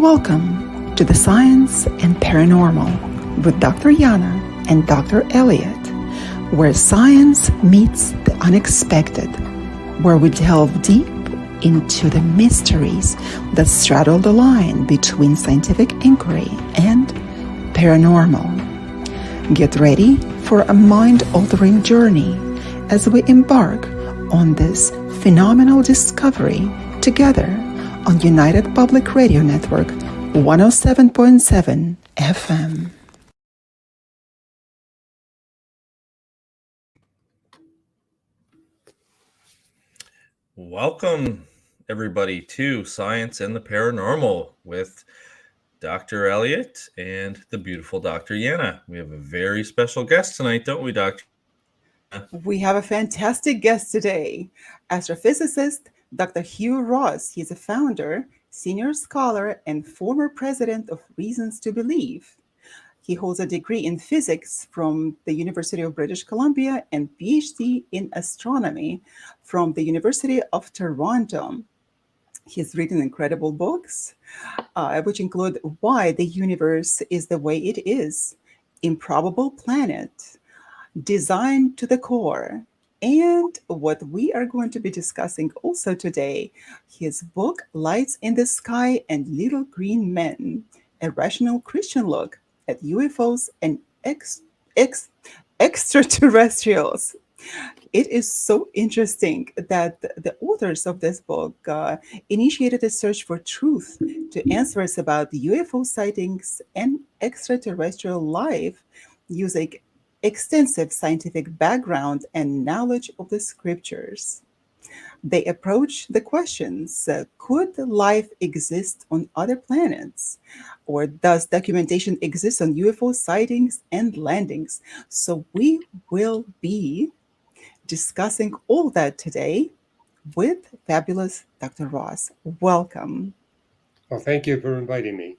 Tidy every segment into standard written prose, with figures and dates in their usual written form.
Welcome to the Science and Paranormal with Dr. Yana and Dr. Elliot, where science meets the unexpected, where we delve deep into the mysteries that straddle the line between scientific inquiry and paranormal. Get ready for a mind-altering journey as we embark on this phenomenal discovery together on United Public Radio Network 107.7 FM. Welcome, everybody, to Science and the Paranormal with Dr. Elliot and the beautiful Dr. Yana. We have a very special guest tonight, don't we, Dr.? We have a fantastic guest today, astrophysicist Dr. Hugh Ross. He's a founder, senior scholar, and former president of Reasons to Believe. He holds a degree in physics from the University of British Columbia and Ph.D. in astronomy from the University of Toronto. He's written incredible books, which include Why the Universe is the Way It Is, Improbable Planet, Designed to the Core, and what we are going to be discussing also today, his book Lights in the Sky and Little Green Men, a rational Christian look at UFOs and extraterrestrials. It is so interesting that the authors of this book initiated a search for truth to answer us about UFO sightings and extraterrestrial life using extensive scientific background and knowledge of the scriptures. They approach the questions, could life exist on other planets? Or does documentation exist on UFO sightings and landings? So we will be discussing all that today with fabulous Dr. Ross. Welcome. Well, thank you for inviting me.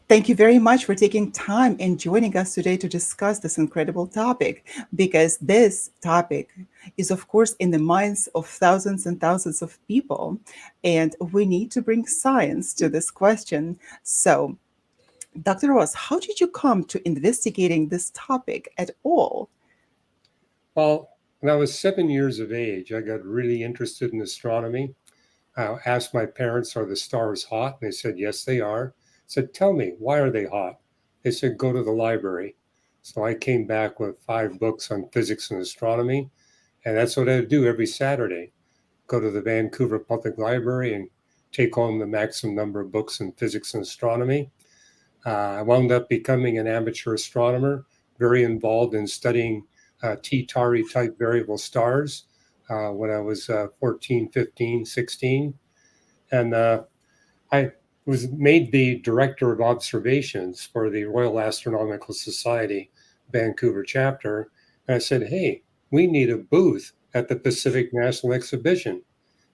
Thank you very much for taking time and joining us today to discuss this incredible topic, because this topic is, of course, in the minds of thousands and thousands of people, and we need to bring science to this question. So, Dr. Ross, how did you come to investigating this topic at all? Well, when I was 7 years of age, I got really interested in astronomy. I asked my parents, are the stars hot? And they said, yes, they are. I said, tell me, why are they hot? They said, go to the library. So I came back with 5 books on physics and astronomy. And that's what I would do every Saturday. Go to the Vancouver Public Library and take home the maximum number of books in physics and astronomy. I wound up becoming an amateur astronomer, very involved in studying T-Tauri type variable stars when I was 14, 15, 16. And I was made the director of observations for the Royal Astronomical Society Vancouver chapter. And I said, hey, we need a booth at the Pacific National Exhibition.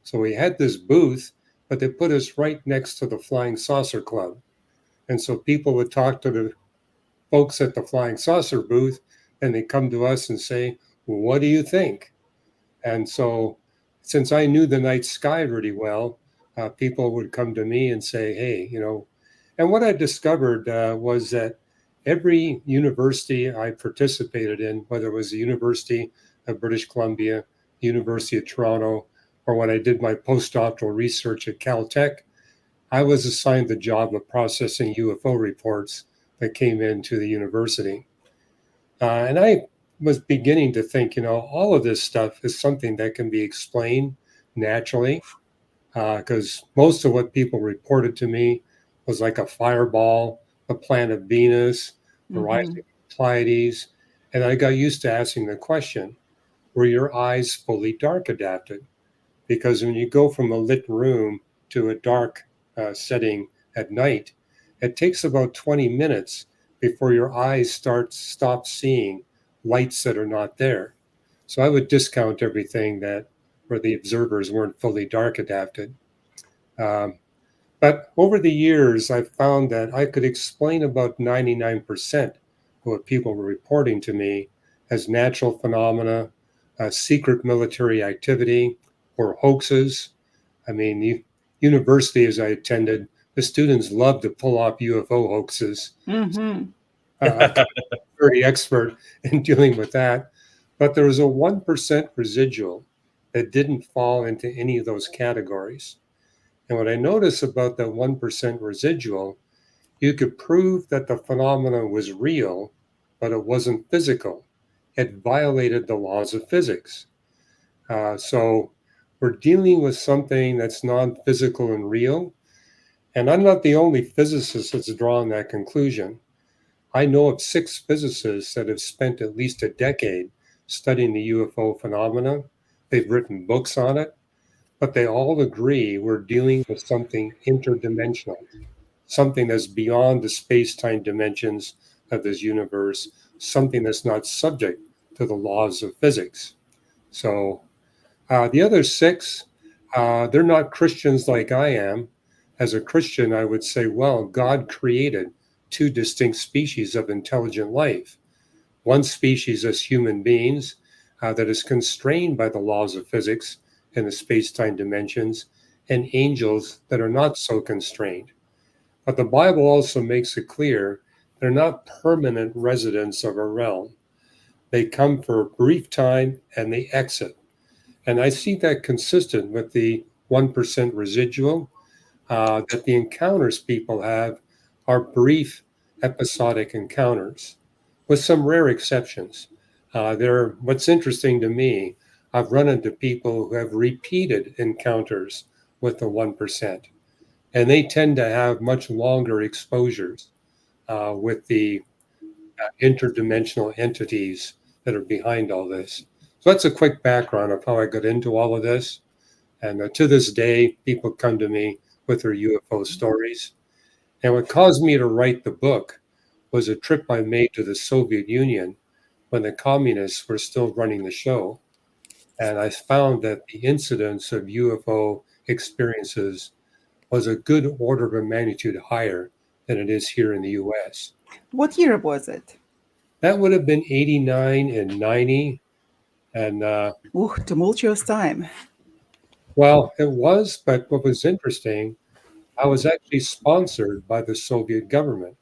So we had this booth, but they put us right next to the Flying Saucer Club. And so people would talk to the folks at the Flying Saucer booth, and they come to us and say, well, what do you think? And so since I knew the night sky really well, people would come to me and say, hey, and what I discovered was that every university I participated in, whether it was the University of British Columbia, University of Toronto, or when I did my postdoctoral research at Caltech, I was assigned the job of processing UFO reports that came into the university. And I was beginning to think, all of this stuff is something that can be explained naturally, because most of what people reported to me was like a fireball, the planet Venus, the rising Pleiades. And I got used to asking the question, were your eyes fully dark adapted? Because when you go from a lit room to a dark setting at night, it takes about 20 minutes before your eyes stop seeing lights that are not there. So I would discount everything where the observers weren't fully dark adapted. But over the years, I found that I could explain about 99% of what people were reporting to me as natural phenomena, secret military activity, or hoaxes. I mean, the universities I attended the students love to pull off UFO hoaxes. Mm-hmm. I'm very expert in dealing with that. But there was a 1% residual that didn't fall into any of those categories. And what I noticed about that 1% residual, you could prove that the phenomenon was real, but it wasn't physical. It violated the laws of physics. So we're dealing with something that's non-physical and real. And I'm not the only physicist that's drawn that conclusion. I know of 6 physicists that have spent at least a decade studying the UFO phenomena. They've written books on it, but they all agree we're dealing with something interdimensional, something that's beyond the space-time dimensions of this universe, something that's not subject to the laws of physics. So the other 6, they're not Christians like I am. As a Christian, I would say, well, God created 2 distinct species of intelligent life. One species as human beings that is constrained by the laws of physics and the space-time dimensions, and angels that are not so constrained. But the Bible also makes it clear they're not permanent residents of our realm. They come for a brief time and they exit. And I see that consistent with the 1% residual, that the encounters people have are brief, episodic encounters, with some rare exceptions. What's interesting to me, I've run into people who have repeated encounters with the 1%, and they tend to have much longer exposures with the interdimensional entities that are behind all this. So that's a quick background of how I got into all of this. And to this day, people come to me with their UFO stories. And what caused me to write the book was a trip I made to the Soviet Union when the communists were still running the show. And I found that the incidence of UFO experiences was a good order of magnitude higher than it is here in the US. What year was it? That would have been 89 and 90. And Ooh, tumultuous time. well, it was, but what was interesting, I was actually sponsored by the Soviet government,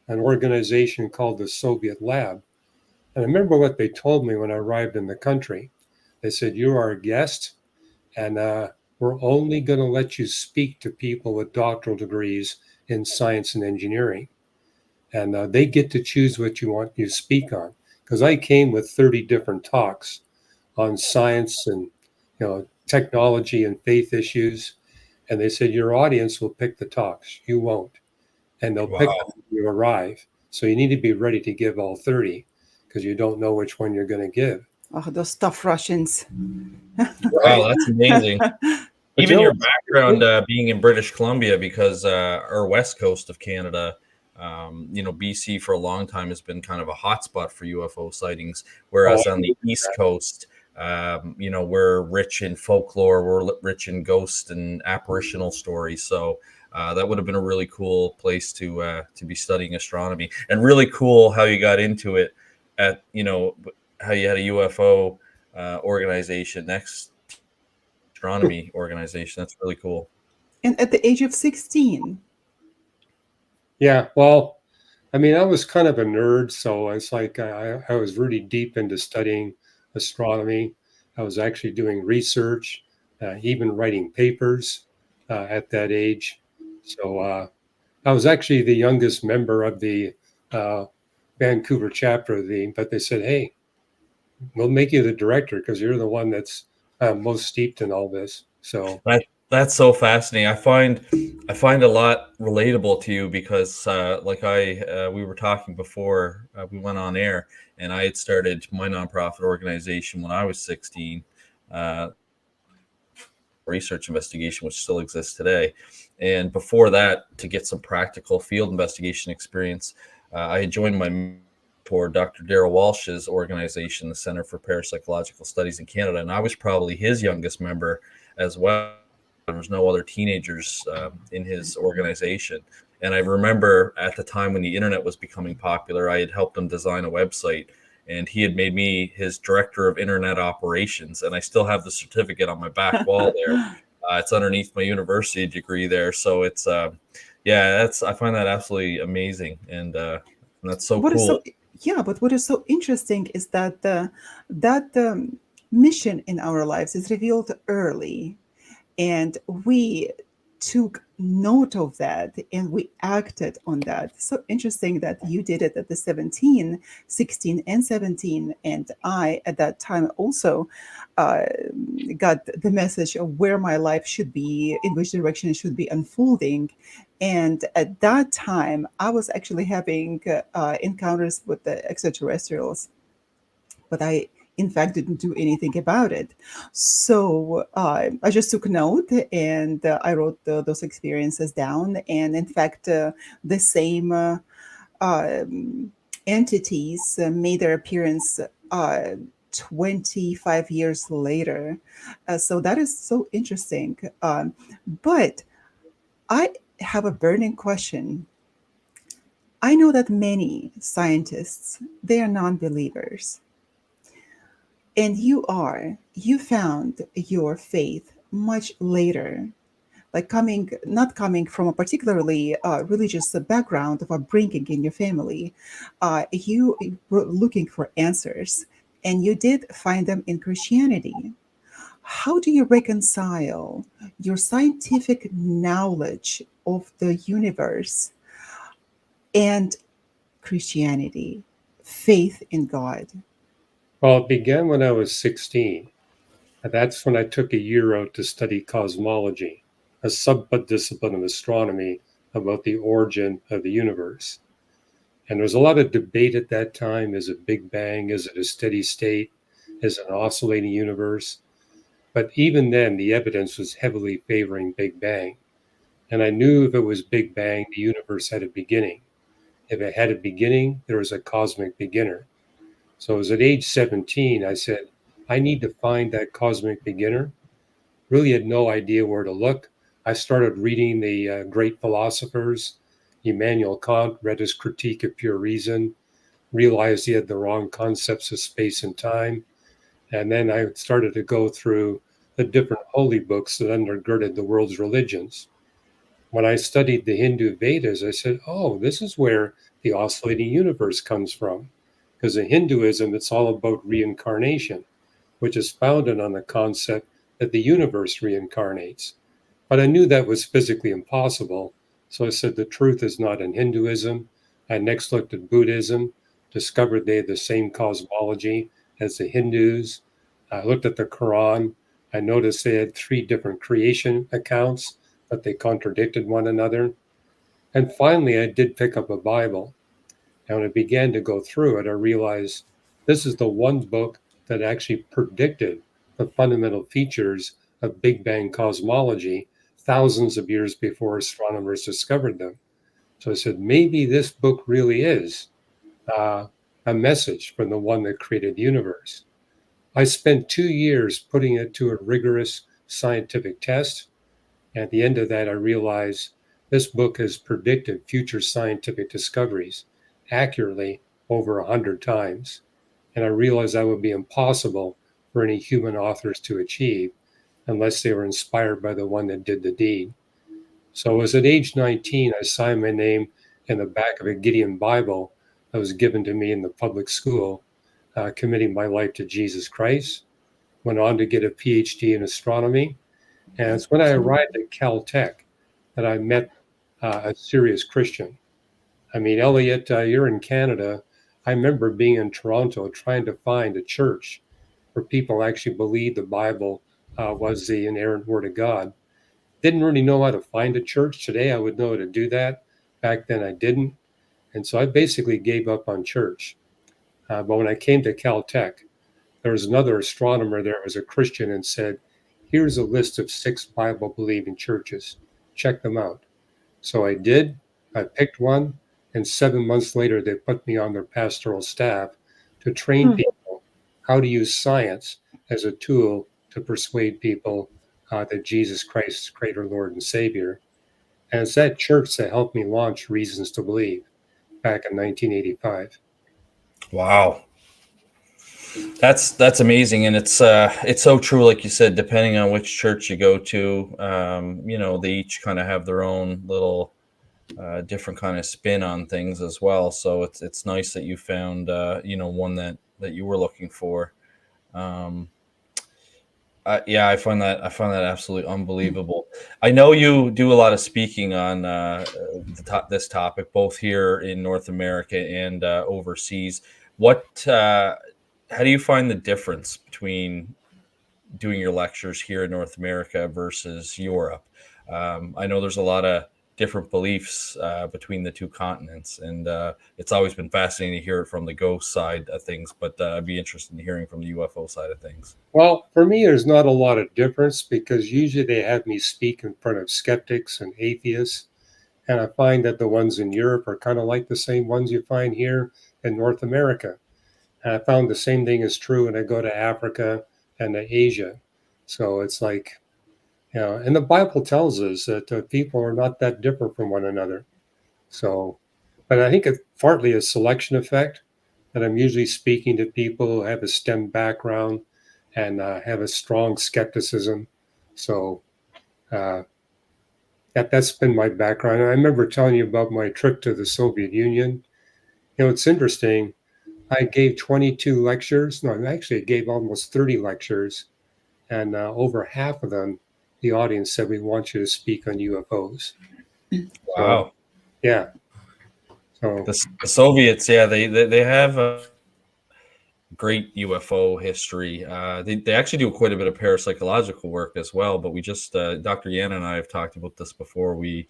an organization called the Soviet Lab. And I remember what they told me when I arrived in the country. They said, "You're our guest, and we're only going to let you speak to people with doctoral degrees in science and engineering. And they get to choose what you want you to speak on." Because I came with 30 different talks on science and technology and faith issues. And they said, your audience will pick the talks. You won't. And they'll pick them Wow. when you arrive. So you need to be ready to give all 30 because you don't know which one you're going to give. Oh, those tough Russians. Right. Wow, that's amazing. But Even you your know, background being in British Columbia, because our west coast of Canada, BC for a long time has been kind of a hotspot for UFO sightings, oh, whereas I on the believe east that. coast, we're rich in folklore, we're rich in ghost and apparitional stories. So that would have been a really cool place to be studying astronomy, and really cool how you got into it at how you had a UFO organization next astronomy organization. That's really cool. And at the age of 16. Yeah. Well, I mean, I was kind of a nerd. So it's like I was really deep into studying astronomy. I was actually doing research, even writing papers at that age. So I was actually the youngest member of the uh, Vancouver chapter of but they said, "Hey, we'll make you the director because you're the one that's most steeped in all this." So, That's so fascinating. I find a lot relatable to you because, we were talking before we went on air, and I had started my nonprofit organization when I was 16. Uh, Research investigation, which still exists today. And before that, to get some practical field investigation experience, I had joined my mentor, Dr. Darrell Walsh's organization, the Center for Parapsychological Studies in Canada. And I was probably his youngest member as well. There was no other teenagers in his organization. And I remember at the time when the internet was becoming popular, I had helped him design a website, and he had made me his director of internet operations. And I still have the certificate on my back wall there. It's underneath my university degree there. So it's, Yeah, I find that absolutely amazing, and that's so What is cool. so Yeah, but what is so interesting is that that mission in our lives is revealed early, and we took note of that and we acted on that. So interesting that you did it at the 17, 16, and 17, and I at that time also uh, got the message of where my life should be, in which direction it should be unfolding. And at that time I was actually having encounters with the extraterrestrials, but I, in fact, didn't do anything about it. So I just took note, and I wrote those experiences down. And in fact, the same um, entities made their appearance 25 years later. So that is so interesting. But I have a burning question. I know that many scientists, they are non-believers. And you found your faith much later, like not coming from a particularly religious background of upbringing in your family. You were looking for answers, and you did find them in Christianity. How do you reconcile your scientific knowledge of the universe and Christianity, faith in God? Well, it began when I was 16. And that's when I took a year out to study cosmology, a sub-discipline of astronomy about the origin of the universe. And there was a lot of debate at that time. Is it Big Bang? Is it a steady state? Is it an oscillating universe? But even then, the evidence was heavily favoring Big Bang. And I knew if it was Big Bang, the universe had a beginning. If it had a beginning, there was a cosmic beginner. So I was at age 17, I said, I need to find that cosmic beginner. Really had no idea where to look. I started reading the great philosophers. Immanuel Kant, read his Critique of Pure Reason, realized he had the wrong concepts of space and time. And then I started to go through the different holy books that undergirded the world's religions. When I studied the Hindu Vedas, I said, oh, this is where the oscillating universe comes from. Because in Hinduism, it's all about reincarnation, which is founded on the concept that the universe reincarnates. But I knew that was physically impossible. So I said, the truth is not in Hinduism. I next looked at Buddhism, discovered they had the same cosmology as the Hindus. I looked at the Quran. I noticed they had 3 different creation accounts, but they contradicted one another. And finally, I did pick up a Bible. And when I began to go through it, I realized this is the one book that actually predicted the fundamental features of Big Bang cosmology thousands of years before astronomers discovered them. So I said, maybe this book really is a message from the one that created the universe. I spent 2 years putting it to a rigorous scientific test. At the end of that, I realized this book has predicted future scientific discoveries accurately over 100 times. And I realized that would be impossible for any human authors to achieve unless they were inspired by the one that did the deed. So it was at age 19, I signed my name in the back of a Gideon Bible that was given to me in the public school, committing my life to Jesus Christ. Went on to get a Ph.D. in astronomy. And it's when I arrived at Caltech that I met a serious Christian. I mean, Elliot, you're in Canada. I remember being in Toronto trying to find a church where people actually believed the Bible was the inerrant word of God. Didn't really know how to find a church. Today, I would know how to do that. Back then, I didn't. And so I basically gave up on church. But when I came to Caltech, there was another astronomer there who was a Christian and said, here's a list of 6 Bible believing churches. Check them out. So I did. I picked one. And 7 months later, they put me on their pastoral staff to train people how to use science as a tool to persuade people that Jesus Christ is greater Lord and Savior. And it's that church that helped me launch Reasons to Believe back in 1985. Wow. That's amazing, and it's so true, like you said. Depending on which church you go to, they each kind of have their own little different kind of spin on things as well. So it's nice that you found one that you were looking for. Um, yeah, I find that absolutely unbelievable. I know you do a lot of speaking on this topic, both here in North America and overseas. What how do you find the difference between doing your lectures here in North America versus Europe? I know there's a lot of different beliefs between the two continents, and it's always been fascinating to hear it from the ghost side of things. But I'd be interested in hearing from the UFO side of things. Well, for me, there's not a lot of difference because usually they have me speak in front of skeptics and atheists. And I find that the ones in Europe are kind of like the same ones you find here in North America. And I found the same thing is true when I go to Africa and to Asia. So it's like, and the Bible tells us that people are not that different from one another. So, but I think it's partly a selection effect that I'm usually speaking to people who have a STEM background and have a strong skepticism. So uh, that's been my background. And I remember telling you about my trip to the Soviet Union. It's interesting. I gave 22 lectures. No, actually, I gave almost 30 lectures, and over half of them, the audience said, "We want you to speak on UFOs." So, Wow. yeah. So, The Soviets, yeah, they have a great UFO history. They actually do quite a bit of parapsychological work as well. But we just Dr. Yan and I have talked about this before. We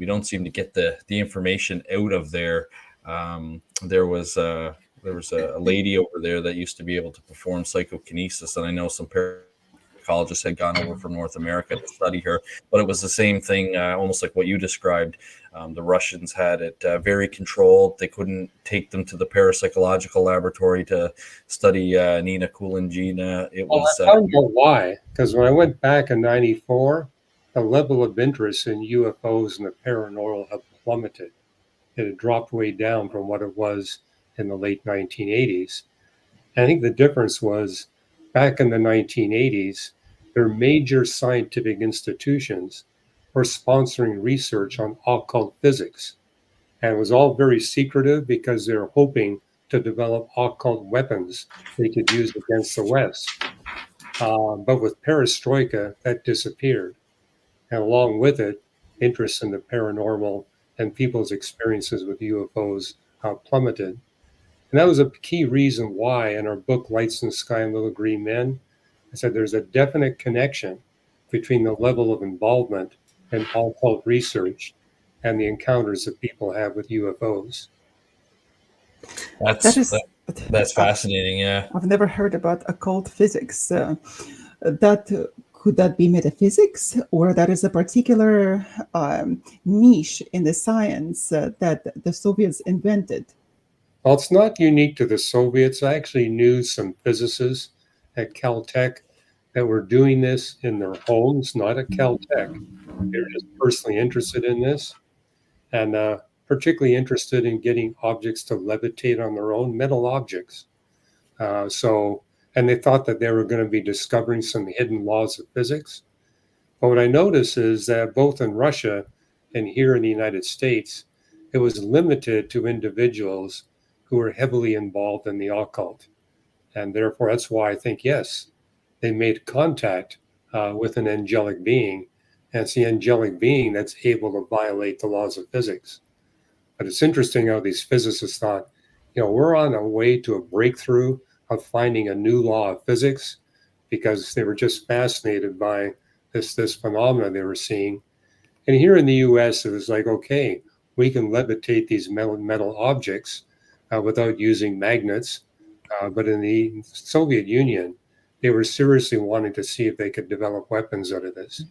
don't seem to get the information out of there. There was a lady over there that used to be able to perform psychokinesis, and I know some psychologists had gone over from North America to study her, but it was the same thing, almost like what you described. The Russians had it very controlled. They couldn't take them to the parapsychological laboratory to study Nina Kulingina. It well, was I found out why. Because when I went back in '94, the level of interest in UFOs and the paranormal had plummeted. It had dropped way down from what it was in the late 1980s. And I think the difference was back in the 1980s, their major scientific institutions were sponsoring research on occult physics. And it was all very secretive because they were hoping to develop occult weapons they could use against the West. But with perestroika, that disappeared. And along with it, interest in the paranormal and people's experiences with UFOs plummeted. And that was a key reason why, in our book, Lights in the Sky and Little Green Men, I said there's a definite connection between the level of involvement in occult research and the encounters that people have with UFOs. That that's is, that's I've, fascinating. Yeah. I've never heard about occult physics. That could that be metaphysics, or that is a particular niche in the science that the Soviets invented? Well, it's not unique to the Soviets. I actually knew some physicists at Caltech that were doing this in their homes, not at Caltech. They were just personally interested in this and particularly interested in getting objects to levitate on their own, metal objects. And they thought that they were going to be discovering some hidden laws of physics. But what I noticed is that both in Russia and here in the United States, it was limited to individuals who were heavily involved in the occult. And therefore, that's why I think, yes, they made contact with an angelic being. And it's the angelic being that's able to violate the laws of physics. But it's interesting how these physicists thought, we're on a way to a breakthrough of finding a new law of physics because they were just fascinated by this phenomena they were seeing. And here in the US, it was like, okay, we can levitate these metal objects without using magnets. But in the Soviet Union, they were seriously wanting to see if they could develop weapons out of this.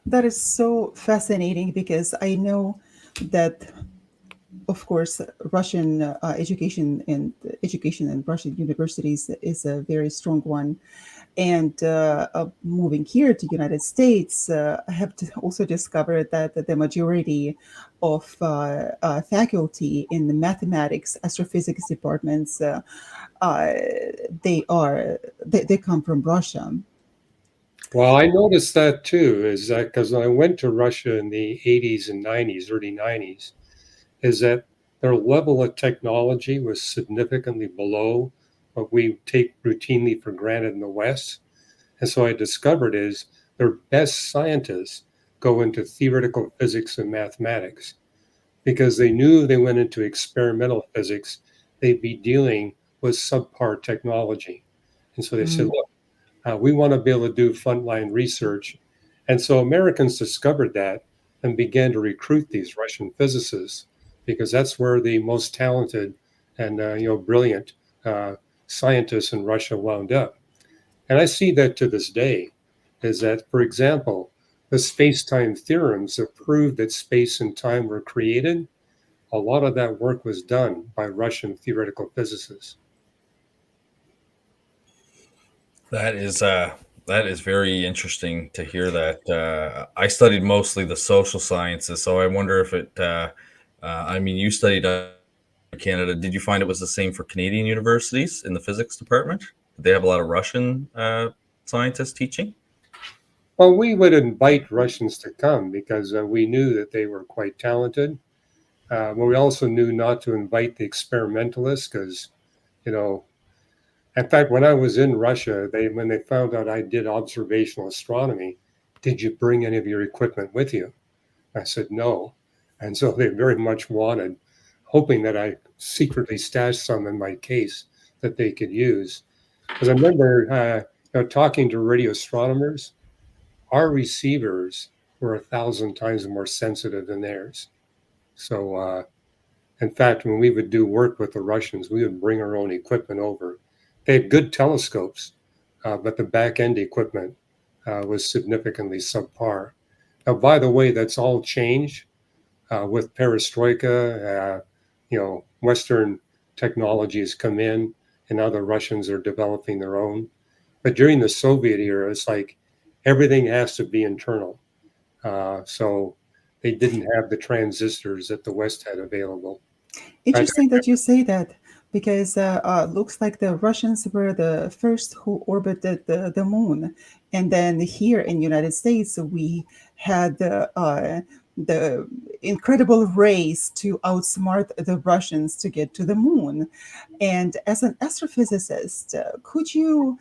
That is so fascinating because I know that, of course, Russian education in Russian universities is a very strong one. And moving here to United States, I have also discovered that the majority of faculty in the mathematics, astrophysics departments, uh, they come from Russia. Well, I noticed that too, is that because I went to Russia in the 80s and 90s, early 90s, is that their level of technology was significantly below what we take routinely for granted in the West. And so I discovered is their best scientists go into theoretical physics and mathematics because they knew they went into experimental physics, they'd be dealing with subpar technology. And so they said, Mm, look, we want to be able to do frontline research. And so Americans discovered that and began to recruit these Russian physicists because that's where the most talented and brilliant uh, scientists in Russia wound up. And I see that to this day is that, for example, the space-time theorems that proved that space and time were created, a lot of that work was done by Russian theoretical physicists. That is very interesting to hear that. I studied mostly the social sciences, so I wonder if it. I mean, you studied in Canada. Did you find it was the same for Canadian universities in the physics department? Did they have a lot of Russian scientists teaching? Well, we would invite Russians to come because we knew that they were quite talented. But we also knew not to invite the experimentalists because, you know, in fact, when I was in Russia, when they found out I did observational astronomy, did you bring any of your equipment with you? I said no. And so they very much wanted, hoping that I secretly stashed some in my case that they could use. Because I remember talking to radio astronomers, our receivers were 1,000 times more sensitive than theirs. So, in fact, when we would do work with the Russians, we would bring our own equipment over. They had good telescopes, but the back end equipment was significantly subpar. Now, by the way, that's all changed with perestroika. Western technologies come in, and now the Russians are developing their own. But during the Soviet era, it's like everything has to be internal. So they didn't have the transistors that the West had available. In fact, interesting that you say that because looks like the Russians were the first who orbited the moon, and then here in United States we had the incredible race to outsmart the Russians to get to the moon. And as an astrophysicist, could you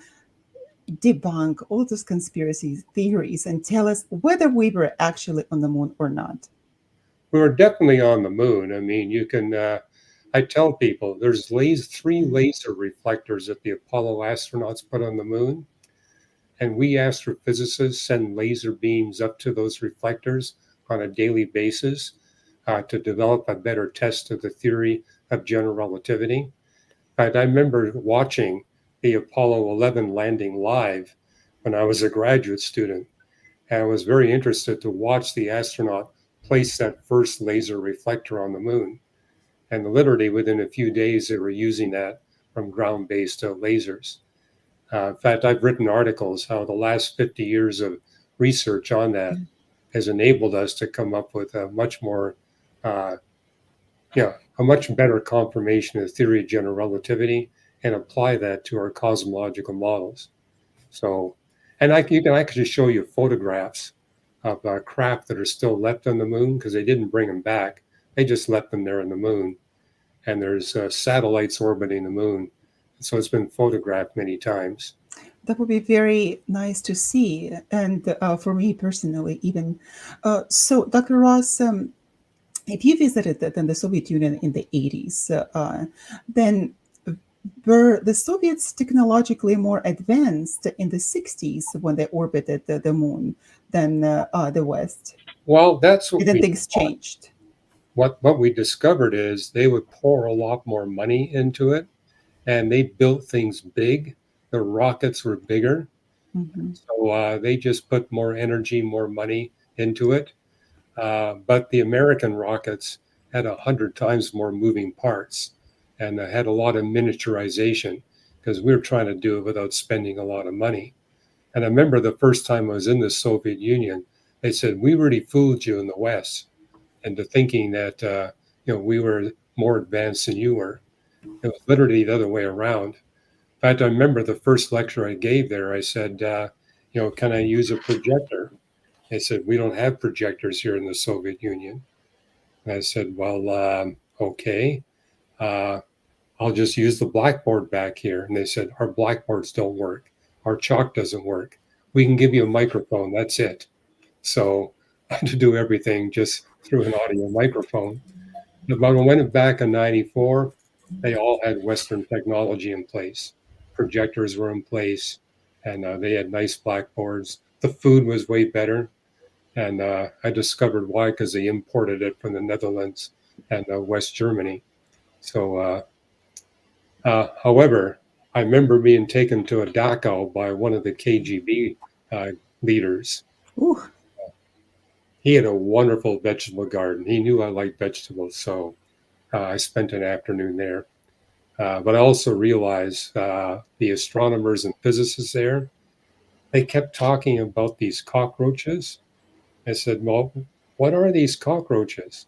debunk all those conspiracy theories and tell us whether we were actually on the moon or not? we were definitely on the moon. I mean, you can. I tell people there's three laser reflectors that the Apollo astronauts put on the moon, and we astrophysicists send laser beams up to those reflectors on a daily basis to develop a better test of the theory of general relativity. And I remember watching the Apollo 11 landing live when I was a graduate student, and I was very interested to watch the astronaut place that first laser reflector on the moon. And literally within a few days, they were using that from ground based lasers. In fact, I've written articles how the last 50 years of research on that has enabled us to come up with a much more, uh, a much better confirmation of the theory of general relativity and apply that to our cosmological models. So, and I could just show you photographs of craft that are still left on the moon because they didn't bring them back. They just left them there on the moon. And there's satellites orbiting the moon. So it's been photographed many times. That would be very nice to see, and for me personally, even. So, Dr. Ross, if you visited the Soviet Union in the 80s, then were the Soviets technologically more advanced in the 60s when they orbited the moon than the West? Well, that's And what then we things thought. changed. What we discovered is they would pour a lot more money into it, and they built things big. The rockets were bigger, Hmm. so they just put more energy, more money into it. But the American rockets had 100 times more moving parts and had a lot of miniaturization because we were trying to do it without spending a lot of money. And I remember the first time I was in the Soviet Union, they said, "We really fooled you in the West into thinking that we were more advanced than you were." It was literally the other way around. In fact, I remember the first lecture I gave there. I said, can I use a projector? They said, we don't have projectors here in the Soviet Union. And I said, well, okay, uh, I'll just use the blackboard back here. And they said, our blackboards don't work. Our chalk doesn't work. We can give you a microphone. That's it. So I had to do everything just through an audio microphone. But when I went back in 94, they all had Western technology in place. Projectors were in place, and they had nice blackboards. The food was way better. And I discovered why, because they imported it from the Netherlands and West Germany. So, however, I remember being taken to a Dachau by one of the KGB leaders. Ooh, He had a wonderful vegetable garden. He knew I liked vegetables, so I spent an afternoon there. But I also realized the astronomers and physicists there, they kept talking about these cockroaches. I said, well, what are these cockroaches?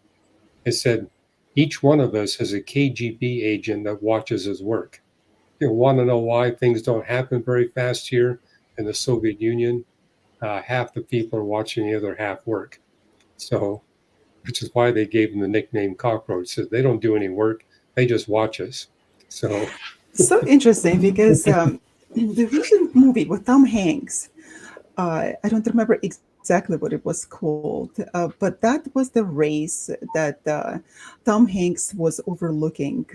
I said, each one of us has a KGB agent that watches his work. You want to know why things don't happen very fast here in the Soviet Union? Half the people are watching, the other half work. So, which is why they gave them the nickname cockroach. So they don't do any work, they just watch us. So, so interesting because the recent movie with Tom Hanks, I don't remember exactly what it was called, but that was the race that Tom Hanks was overseeing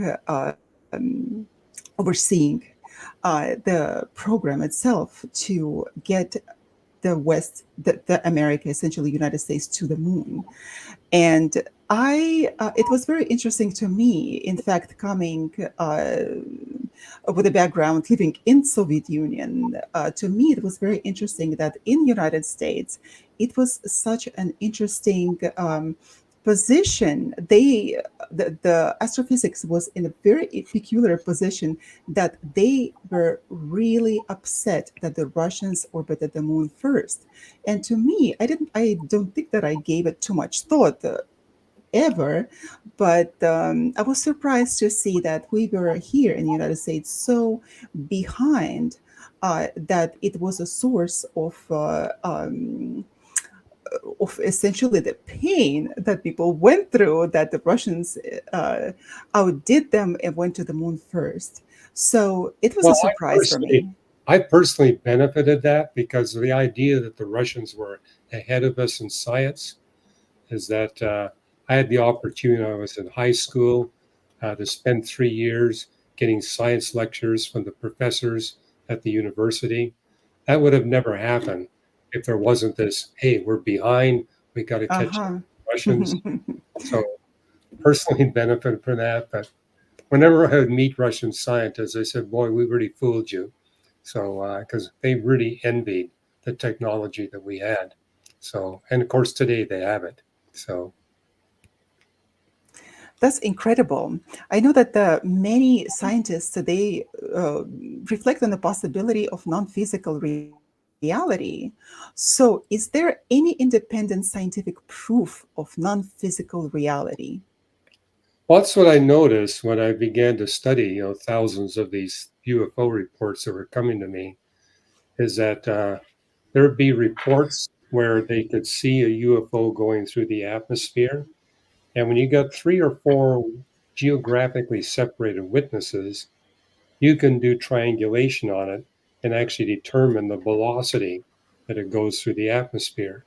the program itself to get the America, essentially United States, to the moon. And it was very interesting to me, in fact, coming with a background living in Soviet Union. To me, it was very interesting that in United States, it was such an interesting position. The astrophysics was in a very peculiar position that they were really upset that the Russians orbited the moon first. And to me, I don't think that I gave it too much thought ever, but I was surprised to see that we were here in the United States so behind, that it was a source of essentially the pain that people went through, that the Russians outdid them and went to the moon first. So it was a well, surprise for me. I personally benefited that because of the idea that the Russians were ahead of us in science is that I had the opportunity, I was in high school, to spend 3 years getting science lectures from the professors at the university. That would have never happened if there wasn't this, hey, we're behind, we got to catch up Uh-huh. with the Russians. So personally benefited from that. But whenever I would meet Russian scientists, I said, boy, we really fooled you. So, because they really envied the technology that we had. So, and of course, today they have it. So, That's incredible. I know that many scientists today reflect on the possibility of non-physical reality. So, is there any independent scientific proof of non-physical reality? well, that's what I noticed when I began to study, thousands of these UFO reports that were coming to me, is that there would be reports where they could see a UFO going through the atmosphere. And when you got 3 or 4 geographically separated witnesses, you can do triangulation on it and actually determine the velocity that it goes through the atmosphere.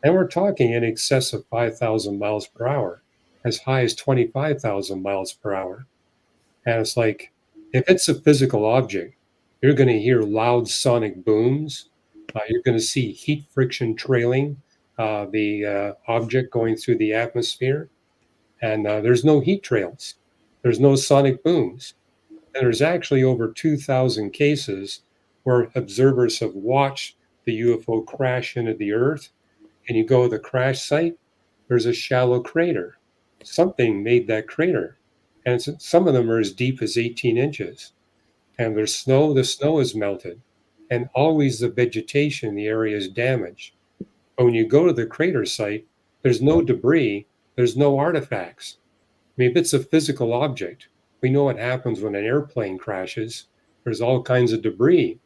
And we're talking in excess of 5,000 miles per hour, as high as 25,000 miles per hour. And it's like, if it's a physical object, you're going to hear loud sonic booms. You're going to see heat friction trailing the object going through the atmosphere. And there's no heat trails, there's no sonic booms. And there's actually over 2,000 cases where observers have watched the UFO crash into the Earth, and you go to the crash site, there's a shallow crater. Something made that crater. And some of them are as deep as 18 inches. And there's snow, the snow is melted. And always the vegetation in the area is damaged. But when you go to the crater site, there's no debris, there's no artifacts. I mean, if it's a physical object, we know what happens when an airplane crashes. There's all kinds of debris.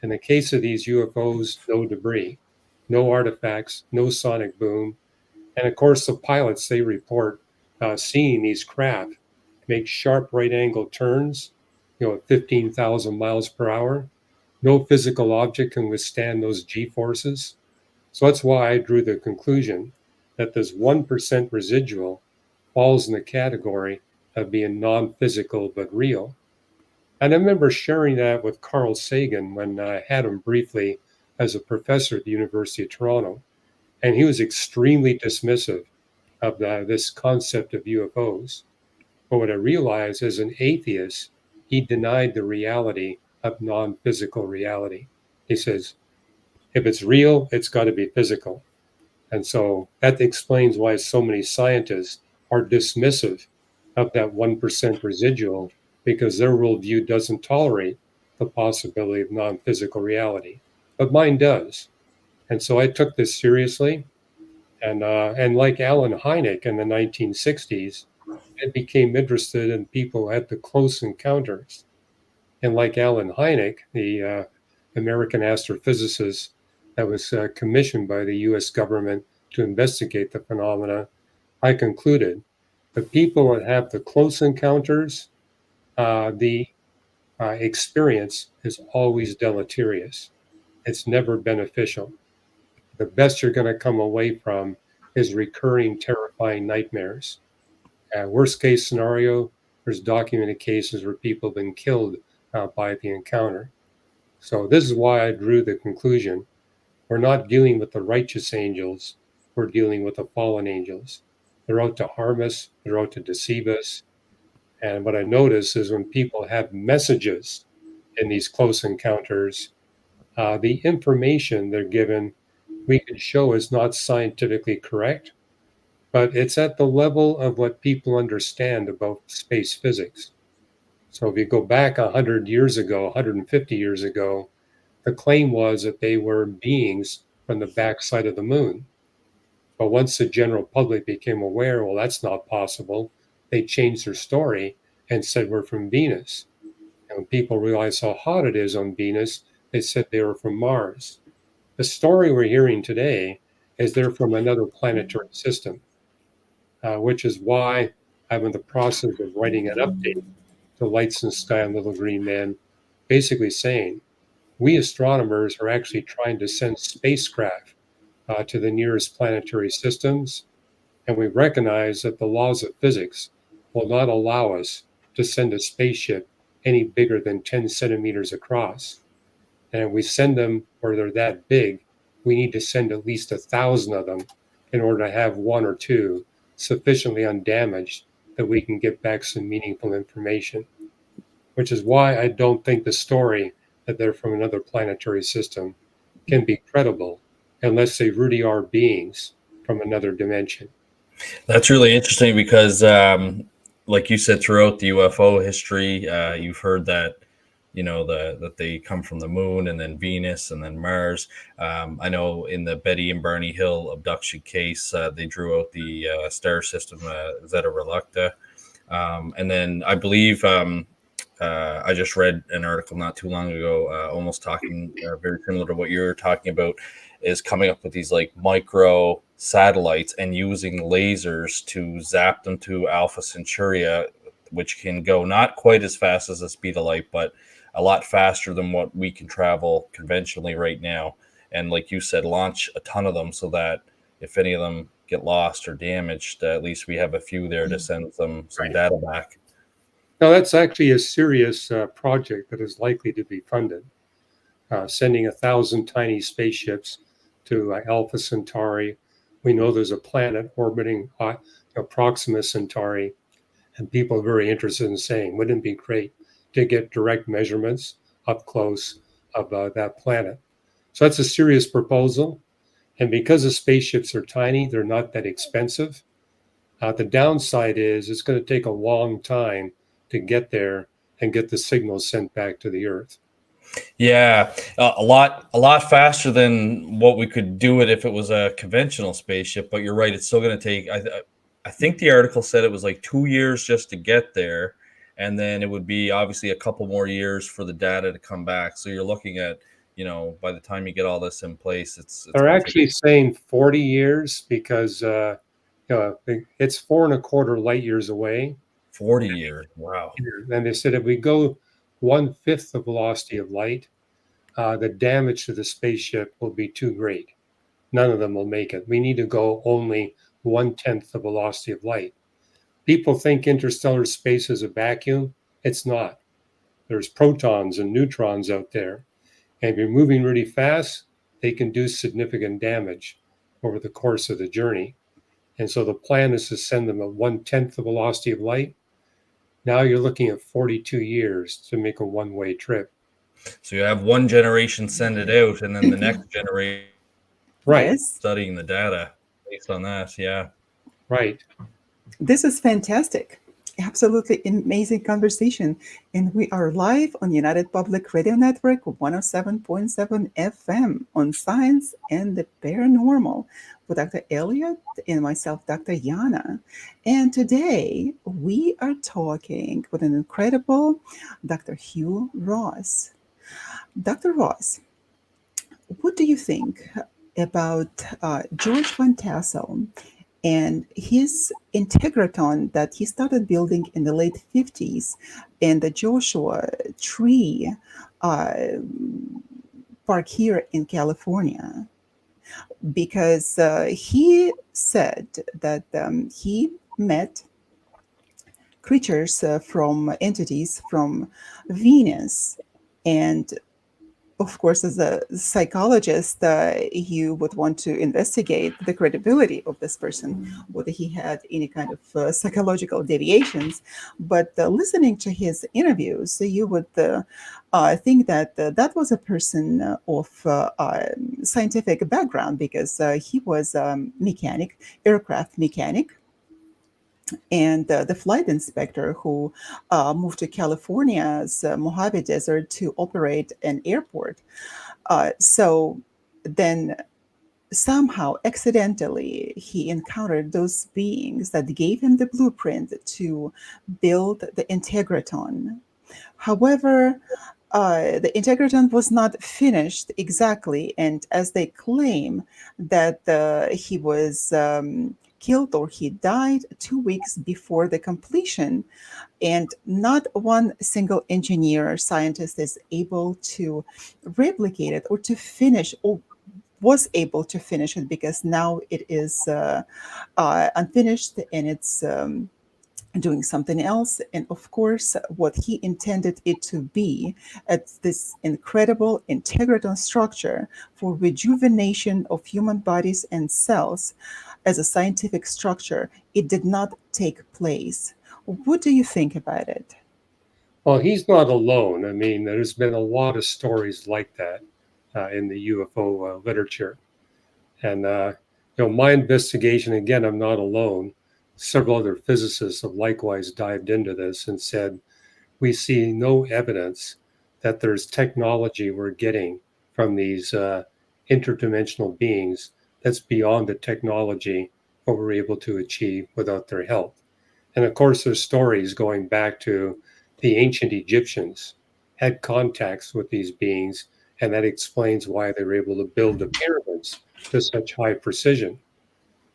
In the case of these UFOs, no debris, no artifacts, no sonic boom. And of course, the pilots, they report seeing these craft make sharp right angle turns, at 15,000 miles per hour. No physical object can withstand those G forces. So that's why I drew the conclusion that this 1% residual falls in the category of being non physical but real. And I remember sharing that with Carl Sagan when I had him briefly as a professor at the University of Toronto. And he was extremely dismissive of this concept of UFOs. But what I realized as an atheist, he denied the reality of non physical reality. He says, if it's real, it's got to be physical. And so that explains why so many scientists are dismissive of that 1% residual, because their worldview doesn't tolerate the possibility of non physical reality. But mine does. And so I took this seriously. And like Alan Hynek in the 1960s, I became interested in people who had the close encounters. And like Alan Hynek, the American astrophysicist that was commissioned by the US government to investigate the phenomena, I concluded the people that have the close encounters, the experience is always deleterious. It's never beneficial. The best you're going to come away from is recurring, terrifying nightmares. Worst case scenario, there's documented cases where people have been killed by the encounter. So this is why I drew the conclusion. We're not dealing with the righteous angels. We're dealing with the fallen angels. They're out to harm us. They're out to deceive us. And what I notice is when people have messages in these close encounters, the information they're given, we can show is not scientifically correct, but it's at the level of what people understand about space physics. So if you go back 100 years ago, 150 years ago, the claim was that they were beings from the backside of the moon. But once the general public became aware, well, that's not possible, they changed their story and said we're from Venus. And when people realized how hot it is on Venus, they said they were from Mars. The story we're hearing today is they're from another planetary system, which is why I'm in the process of writing an update to Lights in the Sky and Little Green Men, basically saying we astronomers are actually trying to send spacecraft to the nearest planetary systems, and we recognize that the laws of physics will not allow us to send a spaceship any bigger than 10 centimeters across. And if we send them where they're that big, we need to send at least 1,000 of them in order to have one or two sufficiently undamaged that we can get back some meaningful information, which is why I don't think the story that they're from another planetary system can be credible unless they really are beings from another dimension. That's really interesting because, like you said, throughout the UFO history, you've heard that, that they come from the moon and then Venus and then Mars. I know in the Betty and Barney Hill abduction case, they drew out the star system Zeta Relicta. And then I believe I just read an article not too long ago, almost talking very similar to what you're talking about, is coming up with these like micro satellites and using lasers to zap them to Alpha Centauria, which can go not quite as fast as the speed of light, but a lot faster than what we can travel conventionally right now. And like you said, launch a ton of them so that if any of them get lost or damaged, at least we have a few there to send some data back. Now, that's actually a serious project that is likely to be funded. Sending 1,000 tiny spaceships to Alpha Centauri. We know there's a planet orbiting Proxima Centauri, and people are very interested in saying, wouldn't it be great to get direct measurements up close of that planet? So that's a serious proposal. And because the spaceships are tiny, they're not that expensive. The downside is it's going to take a long time to get there and get the signals sent back to the Earth. Yeah, a lot faster than what we could do it if it was a conventional spaceship. But you're right; it's still going to take. I think the article said it was like 2 years just to get there, and then it would be obviously a couple more years for the data to come back. So you're looking at by the time you get all this in place, it's They're going to take actually saying 40 years because it's 4.25 light years away. 40 years. Wow. And they said if we go 1/5 the velocity of light, the damage to the spaceship will be too great. None of them will make it. We need to go only 1/10 the velocity of light. People think interstellar space is a vacuum. It's not. There's protons and neutrons out there. And if you're moving really fast, they can do significant damage over the course of the journey. And so the plan is to send them at 1/10 the velocity of light. Now you're looking at 42 years to make a one-way trip. So you have one generation send it out, and then the next generation Right, Yes, studying the data based on that. Yeah. right. this is fantastic. Absolutely amazing conversation. And we are live on United Public Radio Network 107.7 FM on Science and the Paranormal with Dr. Elliot and myself, Dr. Yana. And today we are talking with an incredible Dr. Hugh Ross. Dr. Ross, what do you think about George Van Tassel and his integratron that he started building in the late 50s in the Joshua Tree uh, Park here in California? Because he said that he met creatures from entities from Venus. And of course, as a psychologist, you would want to investigate the credibility of this person, whether he had any kind of psychological deviations. But listening to his interviews, you would think that that was a person of scientific background because he was mechanic, aircraft mechanic, and the flight inspector who moved to California's Mojave Desert to operate an airport. So then somehow accidentally he encountered those beings that gave him the blueprint to build the integratron. However, the integratron was not finished exactly, and as they claim that he was killed or he died 2 weeks before the completion, and not one single engineer or scientist is able to replicate it or to finish or was able to finish it because now it is unfinished and it's doing something else. And of course, what he intended it to be at this incredible integratron structure for rejuvenation of human bodies and cells as a scientific structure, it did not take place. What do you think about it? Well, he's not alone. I mean, there's been a lot of stories like that in the UFO literature. And, my investigation, again, I'm not alone. Several other physicists have likewise dived into this and said, we see no evidence that there's technology we're getting from these interdimensional beings that's beyond the technology what we're able to achieve without their help. And of course, there's stories going back to the ancient Egyptians had contacts with these beings, and that explains why they were able to build the pyramids to such high precision.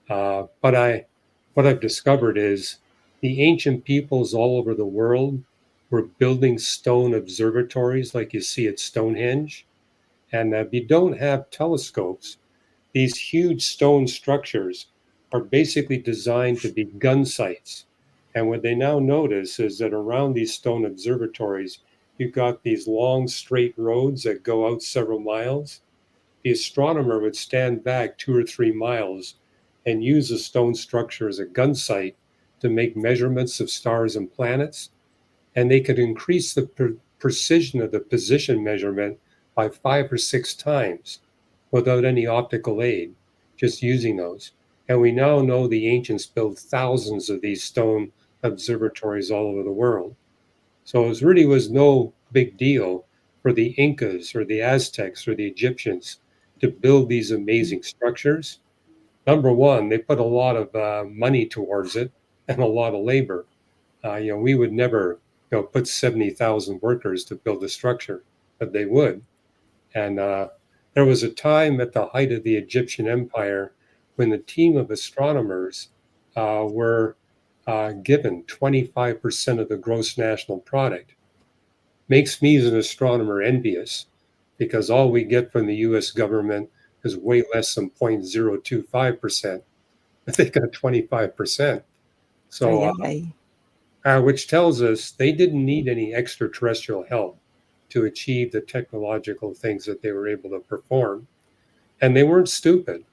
But what I've discovered is the ancient peoples all over the world were building stone observatories like you see at Stonehenge. And if you don't have telescopes, these huge stone structures are basically designed to be gun sites. And what they now notice is that around these stone observatories, you've got these long straight roads that go out several miles. The astronomer would stand back 2 or 3 miles and use a stone structure as a gun sight to make measurements of stars and planets. And they could increase the precision of the position measurement by 5 or 6 times without any optical aid, just using those. And we now know the ancients built thousands of these stone observatories all over the world. So it really was no big deal for the Incas or the Aztecs or the Egyptians to build these amazing structures. Number one, they put a lot of money towards it and a lot of labor. We would never, put 70,000 workers to build a structure, but they would. And there was a time at the height of the Egyptian Empire when the team of astronomers were given 25% of the gross national product. Makes me as an astronomer envious because all we get from the US government is way less than 0.025%, but they got 25%. Ay, So, ay, ay. which tells us they didn't need any extraterrestrial help to achieve the technological things that they were able to perform. And they weren't stupid.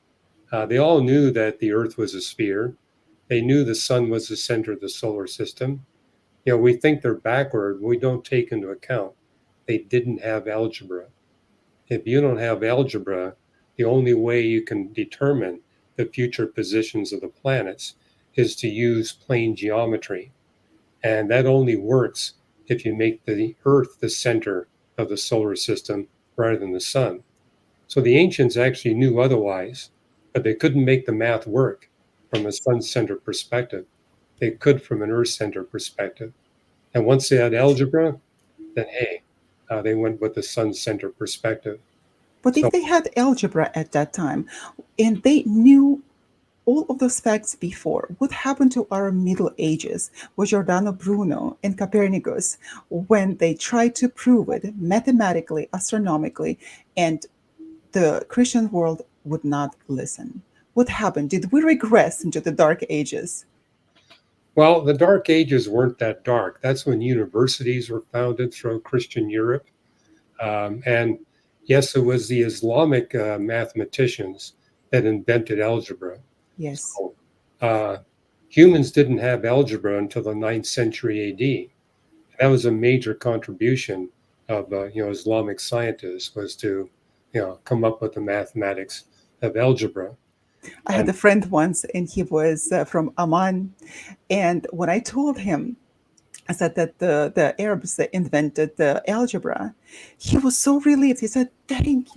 They all knew that the Earth was a sphere. They knew the sun was the center of the solar system. You know, we think they're backward. We don't take into account they didn't have algebra. If you don't have algebra, the only way you can determine the future positions of the planets is to use plane geometry. And that only works if you make the Earth the center of the solar system rather than the sun. So the ancients actually knew otherwise, but they couldn't make the math work from a sun center perspective. They could from an Earth center perspective. And once they had algebra, then hey, they went with the sun center perspective. But if So, they had algebra at that time and they knew all of those facts before, what happened to our Middle Ages with Giordano Bruno and Copernicus when they tried to prove it mathematically, astronomically, and the Christian world would not listen? What happened? Did we regress into the Dark Ages? well, the Dark Ages weren't that dark. That's when universities were founded throughout Christian Europe. And yes, it was the Islamic mathematicians that invented algebra. Yes. So humans didn't have algebra until the 9th century AD. That was a major contribution of Islamic scientists was to come up with the mathematics of algebra. I had And a friend once, and he was from Amman. And when I told him, I said that the Arabs invented the algebra, he was so relieved. He said, thank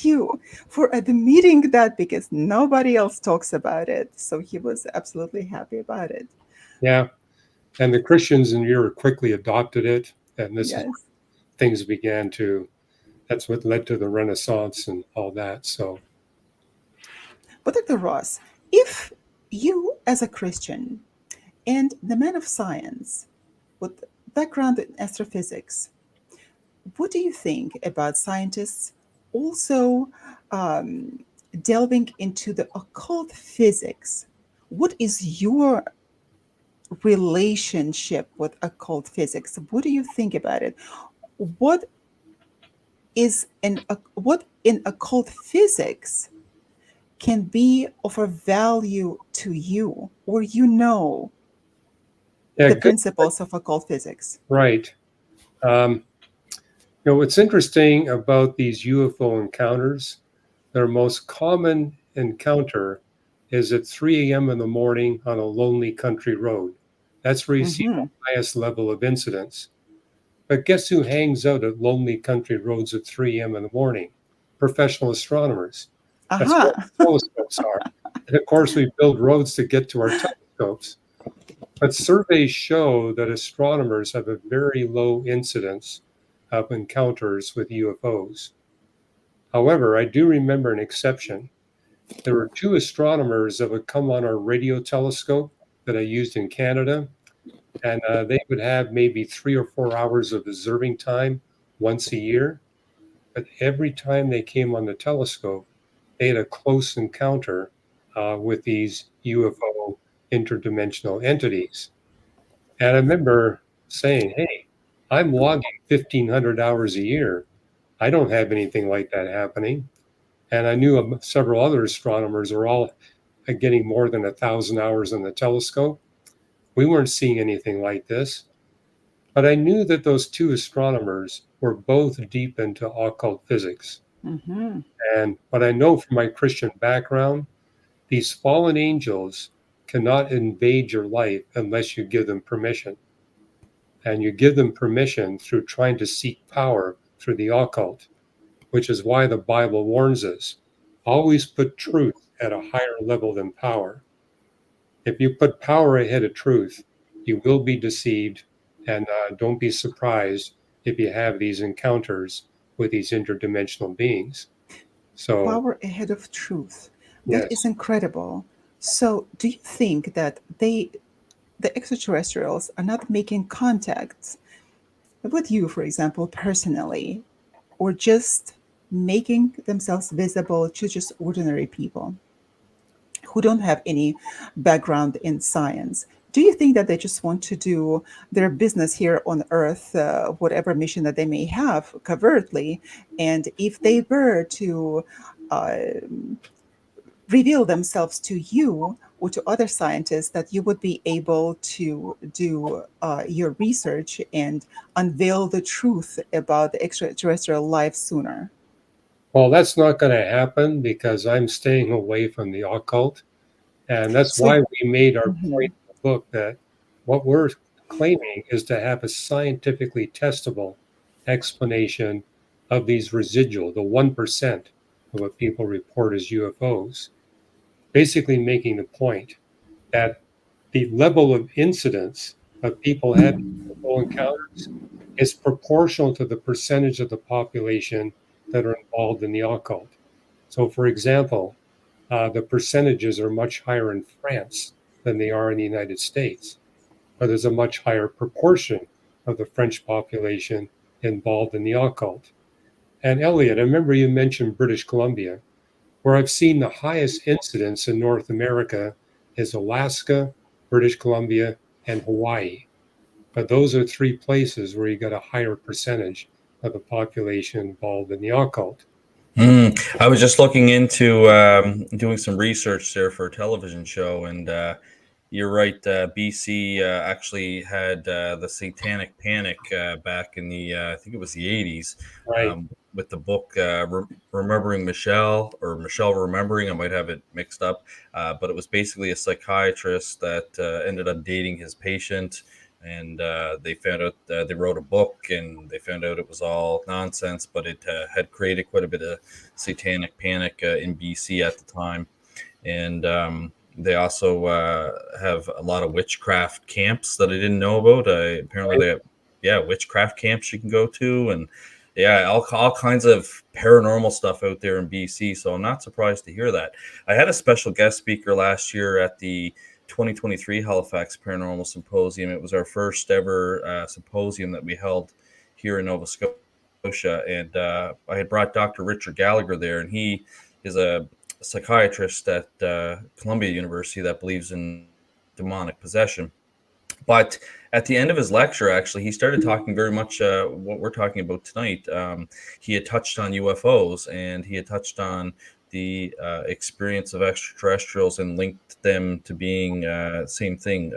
you for admitting that because nobody else talks about it. So he was absolutely happy about it. yeah, and the Christians in Europe quickly adopted it, and this is Yes. things began to. That's what led to the Renaissance and all that. So But Dr. Ross, if you as a Christian and the man of science with background in astrophysics, what do you think about scientists also delving into the occult physics? What is your relationship with occult physics? What do you think about it? What what in occult physics can be of a value to you, or yeah, the good, principles of occult physics? right. Um, what's interesting about these UFO encounters, their most common encounter is at 3 a.m. in the morning on a lonely country road. That's where you see the Mm-hmm. highest level of incidence. But guess who hangs out at lonely country roads at 3 a.m. in the morning? Professional astronomers. That's where Aha. our telescopes are. And of course, we build roads to get to our telescopes. But surveys show that astronomers have a very low incidence of encounters with UFOs. However, I do remember an exception. There were two astronomers that would come on our radio telescope that I used in Canada, and they would have maybe 3 or 4 hours of observing time once a year. But every time they came on the telescope, they had a close encounter with these UFO interdimensional entities. And I remember saying, hey, I'm logging 1,500 hours a year. I don't have anything like that happening. And I knew several other astronomers are all getting more than 1,000 hours on the telescope. We weren't seeing anything like this. But I knew that those two astronomers were both deep into occult physics. Mm-hmm. And what I know from my Christian background, these fallen angels cannot invade your life unless you give them permission. And you give them permission through trying to seek power through the occult, which is why the Bible warns us always put truth at a higher level than power. If you put power ahead of truth, you will be deceived. And don't be surprised if you have these encounters with these interdimensional beings. So, Power ahead of truth. That is yes. incredible. So, do you think that the extraterrestrials, are not making contacts with you, for example, personally, or just making themselves visible to just ordinary people who don't have any background in science? Do you think that they just want to do their business here on Earth, whatever mission that they may have, covertly? And if they were to uh, reveal themselves to you or to other scientists, that you would be able to do your research and unveil the truth about the extraterrestrial life sooner? Well, that's not going to happen because I'm staying away from the occult. And that's So, why we made our mhm. point in the book that what we're claiming is to have a scientifically testable explanation of these residual, the 1% of what people report as UFOs, basically making the point that the level of incidence of people having UFO encounters is proportional to the percentage of the population that are involved in the occult. So, for example, the percentages are much higher in France than they are in the United States, but there's a much higher proportion of the French population involved in the occult. And Elliot, I remember you mentioned British Columbia, where I've seen the highest incidence in North America is Alaska, British Columbia, and Hawaii. But those are three places where you got a higher percentage of the population involved in the occult. I was just looking into doing some research there for a television show, and you're right. BC actually had the Satanic Panic back in the I think it was the '80s, Right. with the book Remembering Michelle, or Michelle Remembering. I might have it mixed up, but it was basically a psychiatrist that ended up dating his patient, and they found out they wrote a book, and they found out it was all nonsense, but it had created quite a bit of satanic panic in BC at the time. And they also have a lot of witchcraft camps that I didn't know about. Apparently, Right. they have, yeah, witchcraft camps you can go to, and yeah, all kinds of paranormal stuff out there in BC. So I'm not surprised to hear that. I had a special guest speaker last year at the 2023 Halifax Paranormal Symposium. It was our first ever symposium that we held here in Nova Scotia, and I had brought Dr. Richard Gallagher there, and he is a psychiatrist at Columbia University that believes in demonic possession. But at the end of his lecture, actually, he started talking very much what we're talking about tonight. He had touched on UFOs, and he had touched on the experience of extraterrestrials and linked them to being same thing,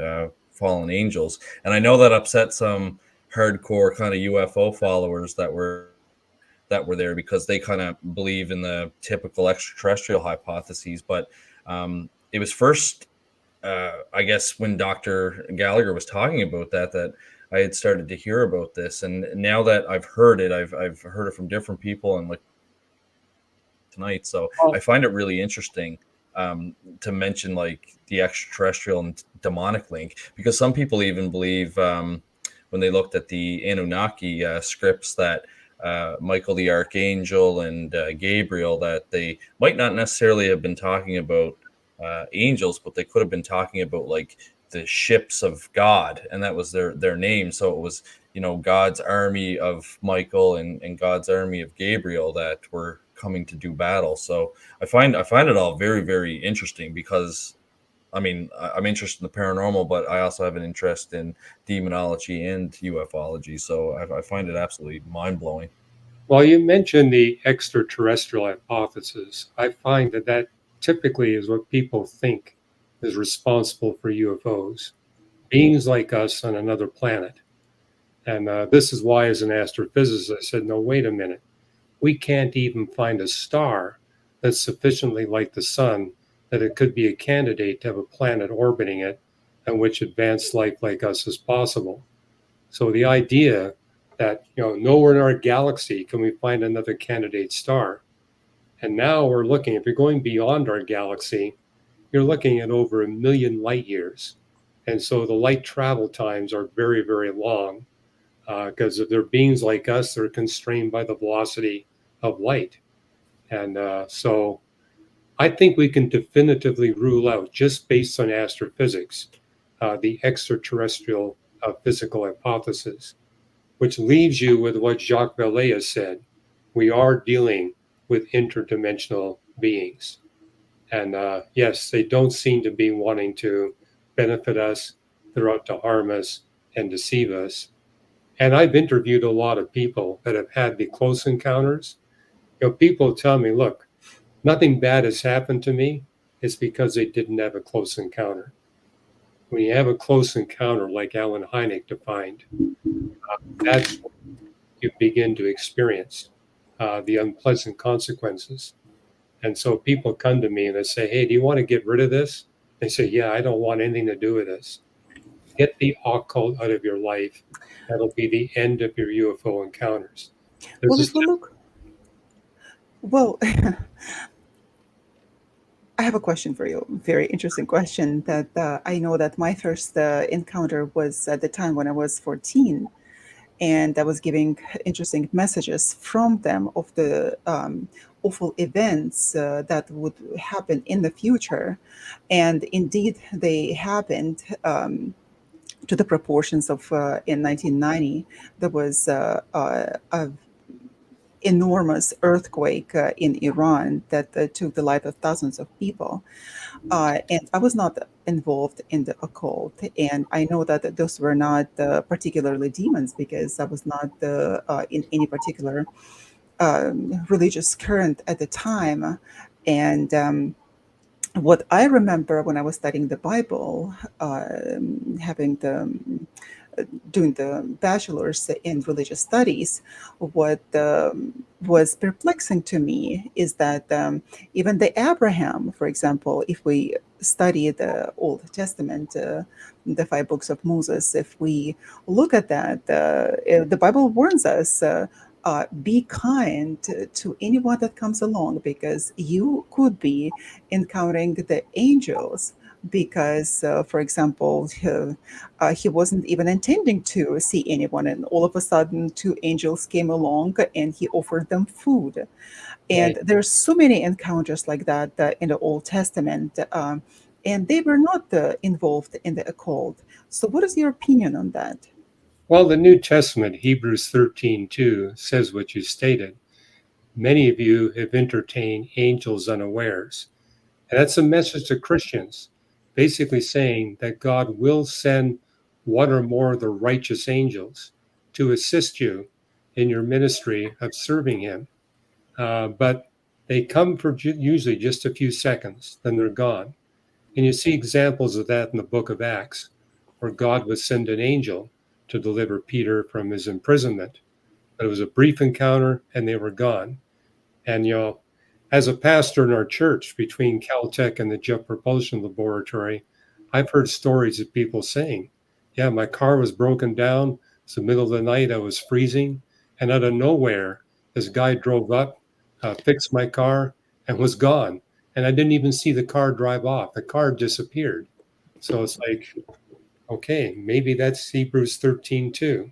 fallen angels. And I know that upset some hardcore kind of UFO followers that were there, because they kind of believe in the typical extraterrestrial hypotheses. But it was first, I guess, when Dr. Gallagher was talking about that I had started to hear about this. And now that I've heard it, I've heard it from different people, and like tonight. So I Well, find it really interesting to mention like the extraterrestrial and demonic link, because some people even believe, when they looked at the Anunnaki scripts, that Michael the Archangel and Gabriel, that they might not necessarily have been talking about angels, but they could have been talking about like the ships of God, and that was their name. So it was, God's army of Michael and God's army of Gabriel that were coming to do battle. So I find it all very, very interesting, because I mean, I'm interested in the paranormal, but I also have an interest in demonology and ufology. So I find it absolutely mind blowing. well, you mentioned the extraterrestrial hypothesis. I find that that typically is what people think is responsible for UFOs, beings like us on another planet. And this is why, as an astrophysicist, I said, no, wait a minute. We can't even find a star that's sufficiently like the sun that it could be a candidate to have a planet orbiting it on which advanced life like us is possible. So the idea that, nowhere in our galaxy can we find another candidate star. And now we're looking, if you're going beyond our galaxy, you're looking at over 1 million light years. And so the light travel times are very, very long. because if they're beings like us, they're constrained by the velocity of light. And so I think we can definitively rule out, just based on astrophysics, the extraterrestrial physical hypothesis, which leaves you with what Jacques Vallée has said. We are dealing with interdimensional beings. And yes, they don't seem to be wanting to benefit us. They're out to harm us and deceive us. And I've interviewed a lot of people that have had the close encounters. People tell me, look, nothing bad has happened to me. It's because they didn't have a close encounter. When you have a close encounter, like Alan Hynek defined, that's when you begin to experience the unpleasant consequences. And so people come to me and they say, hey, do you want to get rid of this? They say, yeah, I don't want anything to do with this. Get the occult out of your life. That'll be the end of your UFO encounters. Well, if we look, well, I have a question for you. Very interesting question. That I know that my first encounter was at the time when I was 14, and I was giving interesting messages from them of the awful events that would happen in the future, and indeed they happened. To the proportions of in 1990, there was a enormous earthquake in Iran that took the life of thousands of people. And I was not involved in the occult. And I know that those were not particularly demons, because I was not in any particular religious current at the time. And what I remember when I was studying the Bible, having the doing the bachelor's in religious studies, what was perplexing to me is that even the Abraham, for example, if we study the Old Testament, the five books of Moses, if we look at that, the Bible warns us. Be kind to anyone that comes along, because you could be encountering the angels, because for example he wasn't even intending to see anyone, and all of a sudden two angels came along and he offered them food. And right. there's so many encounters like that in the Old Testament, and they were not involved in the occult. So what is your opinion on that? Well, the New Testament, Hebrews 13:2, says what you stated. Many of you have entertained angels unawares. And that's a message to Christians, basically saying that God will send one or more of the righteous angels to assist you in your ministry of serving Him. But they come for usually just a few seconds, then they're gone. And you see examples of that in the book of Acts, where God would send an angel to deliver Peter from his imprisonment. But it was a brief encounter and they were gone. And, as a pastor in our church between Caltech and the Jet Propulsion Laboratory, I've heard stories of people saying, yeah, my car was broken down. It's the middle of the night. I was freezing. And out of nowhere, this guy drove up, fixed my car, and was gone. And I didn't even see the car drive off. The car disappeared. So it's like, okay, maybe that's Hebrews 13 too.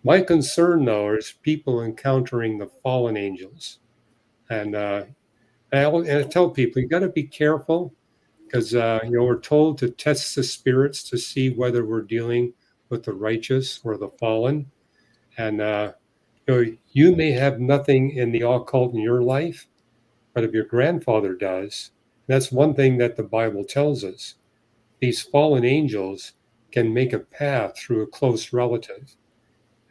My concern, though, is people encountering the fallen angels. And I tell people, you got to be careful, because we're told to test the spirits to see whether we're dealing with the righteous or the fallen. And you may have nothing in the occult in your life, but if your grandfather does, that's one thing that the Bible tells us. These fallen angels can make a path through a close relative.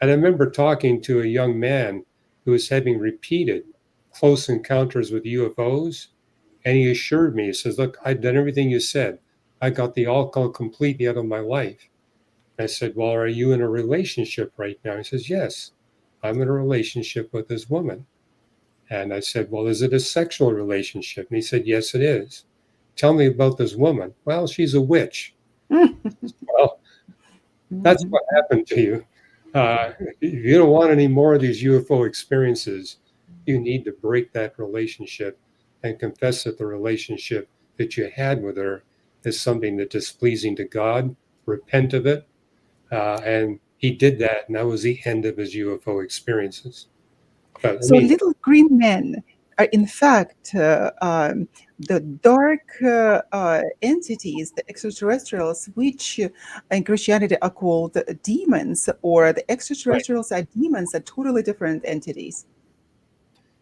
And I remember talking to a young man who was having repeated close encounters with UFOs. And he assured me, he says, look, I've done everything you said. I got the alcohol completely out of my life. And I said, well, are you in a relationship right now? He says, yes, I'm in a relationship with this woman. And I said, well, is it a sexual relationship? And he said, yes, it is. Tell me about this woman. Well, she's a witch. Well, that's what happened to you. If you don't want any more of these UFO experiences, you need to break that relationship and confess that the relationship that you had with her is something that is displeasing to God. Repent of it, and he did that, and that was the end of his UFO experiences. But I So mean, little green men are in fact the dark entities, the extraterrestrials, which in Christianity are called demons, or the right. extraterrestrials are demons, are totally different entities.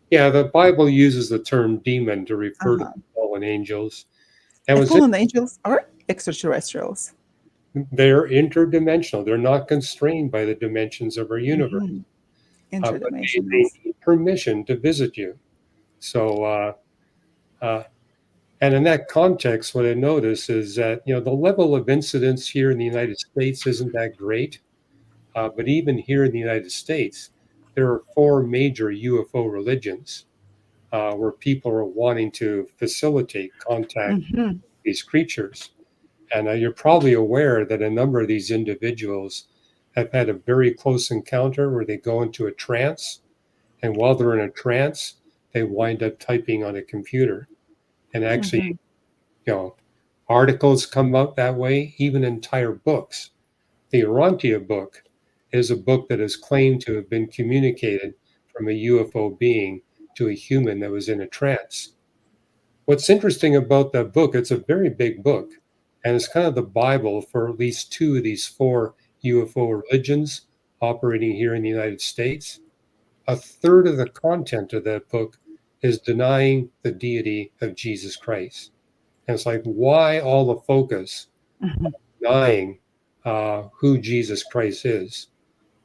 Yeah, the Bible uses the term demon to refer to Uh-huh. fallen angels. And And what's fallen angels are extraterrestrials. they're interdimensional. They're not constrained by the dimensions of our universe, Hmm. but they Interdimensionals. need permission to visit you. So, uh, and in that context, what I notice is that the level of incidence here in the United States isn't that great. But even here in the United States, there are four major UFO religions where people are wanting to facilitate contact Hmm. with these creatures. And you're probably aware that a number of these individuals have had a very close encounter where they go into a trance. And while they're in a trance, they wind up typing on a computer. And actually, Hmm. you know, articles come out that way, even entire books. The Urantia book is a book that is claimed to have been communicated from a UFO being to a human that was in a trance. What's interesting about that book, it's a very big book, and it's kind of the Bible for at least two of these four UFO religions operating here in the United States. A third of the content of that book is denying the deity of Jesus Christ. And it's like, why all the focus Hmm. denying who Jesus Christ is,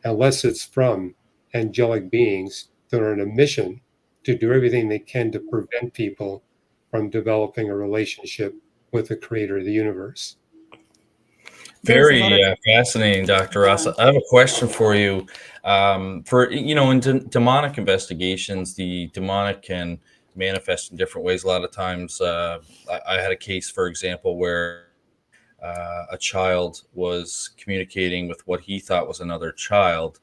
unless it's from angelic beings that are on a mission to do everything they can to prevent people from developing a relationship with the creator of the universe. There's a lot Very of fascinating, Dr. Ross. I have a question for you. For in demonic investigations, the demonic can manifest in different ways. A lot of times, I had a case, for example, where a child was communicating with what he thought was another child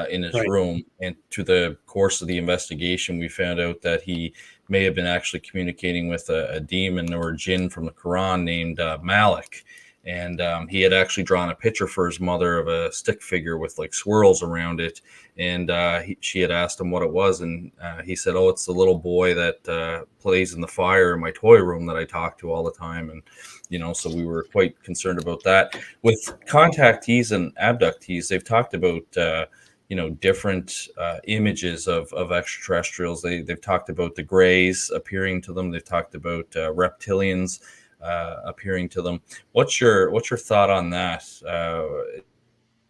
in his Right. room. And through the course of the investigation, we found out that he may have been actually communicating with a demon or a jinn from the Quran named Malik. And he had actually drawn a picture for his mother of a stick figure with like swirls around it. And she had asked him what it was. And he said, "Oh, it's the little boy that plays in the fire in my toy room that I talk to all the time." And so we were quite concerned about that. With contactees and abductees, they've talked about different images of extraterrestrials. They've talked about the grays appearing to them. They've talked about reptilians appearing to them. What's your thought on that? I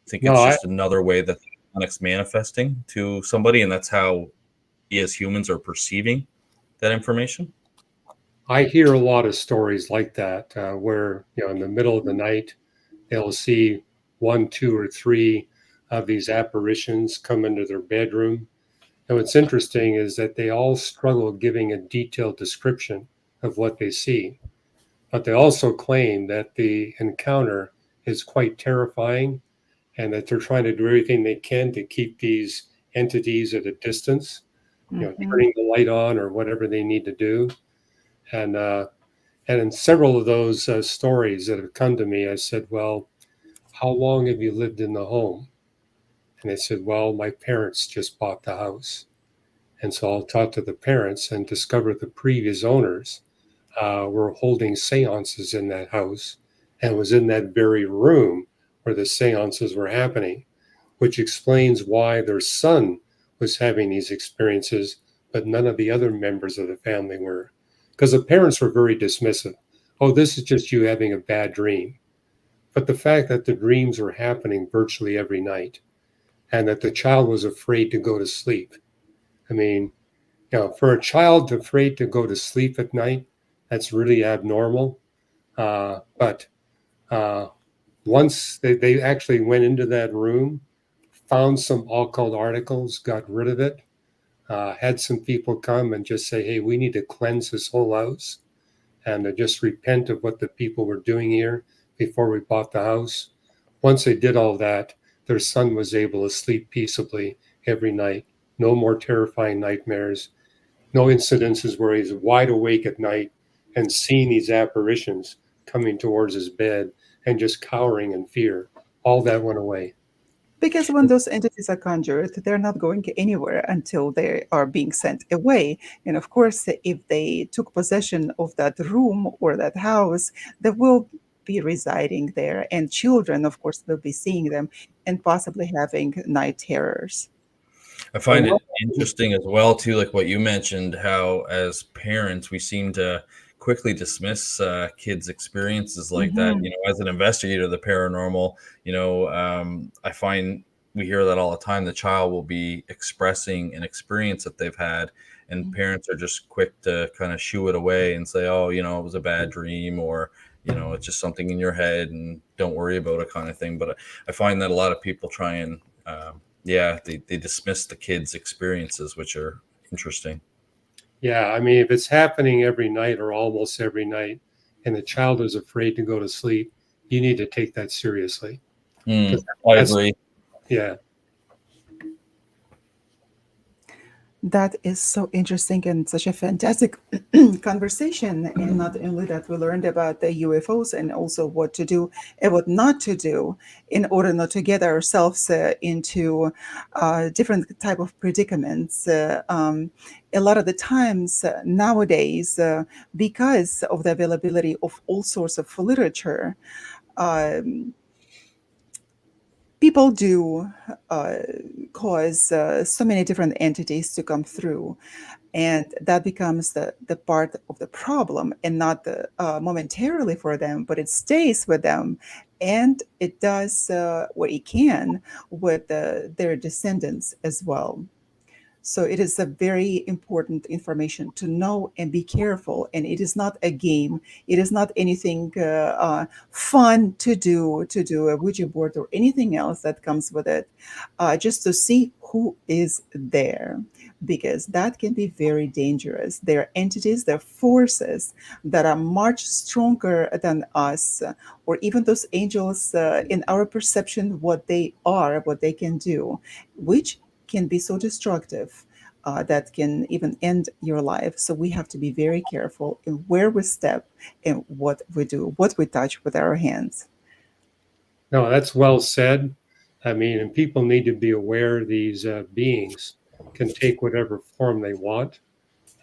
think No, it's just another way that the phonic's manifesting to somebody, and that's how we as humans are perceiving that information. I hear a lot of stories like that where, in the middle of the night, they'll see one, two, or three of these apparitions come into their bedroom. And what's interesting is that they all struggle giving a detailed description of what they see. But they also claim that the encounter is quite terrifying and that they're trying to do everything they can to keep these entities at a distance, hmm. turning the light on or whatever they need to do. And in several of those stories that have come to me, I said, "Well, how long have you lived in the home?" And they said, "Well, my parents just bought the house." And so I'll talk to the parents and discover the previous owners were holding seances in that house and was in that very room where the seances were happening, which explains why their son was having these experiences, but none of the other members of the family were. Because the parents were very dismissive. "Oh, this is just you having a bad dream." But the fact that the dreams were happening virtually every night and that the child was afraid to go to sleep. I mean, for a child afraid to go to sleep at night, that's really abnormal. But once they actually went into that room, found some occult articles, got rid of it, had some people come and just say, "Hey, we need to cleanse this whole house and to just repent of what the people were doing here before we bought the house." Once they did all that, their son was able to sleep peaceably every night. No more terrifying nightmares, no incidences where he's wide awake at night and seeing these apparitions coming towards his bed and just cowering in fear. All that went away. Because when those entities are conjured, they're not going anywhere until they are being sent away. And of course, if they took possession of that room or that house, they will be residing there. And children, of course, will be seeing them and possibly having night terrors. I And find it interesting as well too, like what you mentioned, how as parents we seem to quickly dismiss kids' experiences like that. Hmm. You know, as an investigator of the paranormal, I find we hear that all the time. The child will be expressing an experience that they've had, and parents are just quick to kind of shoo it away and say, "Oh, it was a bad dream," or it's just something in your head, and don't worry about it, kind of thing. But I find that a lot of people try and yeah, they dismiss the kids' experiences, which are interesting. yeah, I mean, if it's happening every night or almost every night, and the child is afraid to go to sleep, you need to take that seriously because I that's agree. yeah. That is so interesting and such a fantastic conversation. And not only that, we learned about the UFOs and also what to do and what not to do in order not to get ourselves into different type of predicaments. A lot of the times nowadays, because of the availability of all sorts of literature, um, people do uh, cause so many different entities to come through, and that becomes the part of the problem, and not momentarily for them, but it stays with them, and it does what it can with their descendants as well. So it is a very important information to know and be careful. And it is not a game. It is not anything fun to do a Ouija board or anything else that comes with it, just to see who is there, because that can be very dangerous. There are entities, there are forces that are much stronger than us, or even those angels in our perception, what they are, what they can do, which can be so destructive that can even end your life. So we have to be very careful in where we step and what we do, what we touch with our hands. No, that's well said. I mean, and people need to be aware these beings can take whatever form they want.